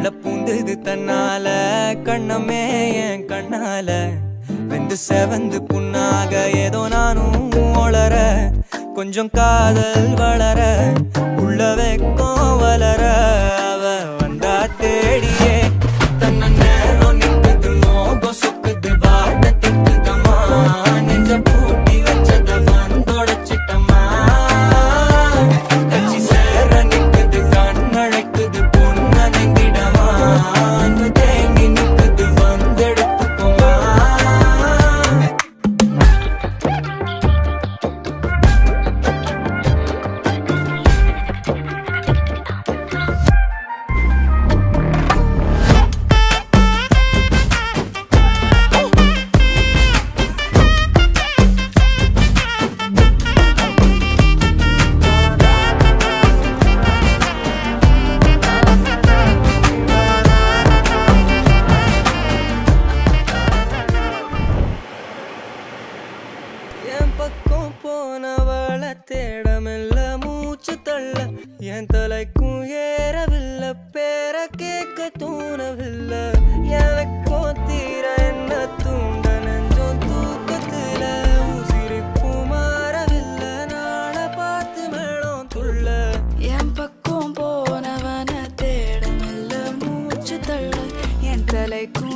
உள்ள பூந்தது தன்னால கண்ணமே என் கண்ணால வெந்து செவந்து புண்ணாக ஏதோ நானும் ஒளர கொஞ்சம் காதல் வளர உள்ள வெக்கம் வளர அவ வந்தா தேடியே தன்ன நேரம் நிக்குது மோகம் சொக்குது வாட்ட திக்குதம்மா நெஞ்ச பூட்டி வச்சத வந்தொடச்சிட்டம்மா கட்சி சேர நிக்குது கண்ணழைக்குது பொண்ணனங்கிடமா அன்பு தேங்கி நிக்குது வந்தெடுத்துக்குமா என் பக்கம் போனவள தேடமில்ல மூச்சு தள்ள என் தலைக்கும் ஏறவில்லை பேர கேட்க தோணவில்லை எனக்கும் தீர என்ன தூண்ட நெஞ்சம் தூக்கத்துல உசிரிப்பு மாறவில்லை நாள பார்த்து மேளம் துள்ள என் பக்கம் போனவன தேடமில்ல மூச்சு தள்ள என் தலைக்கும்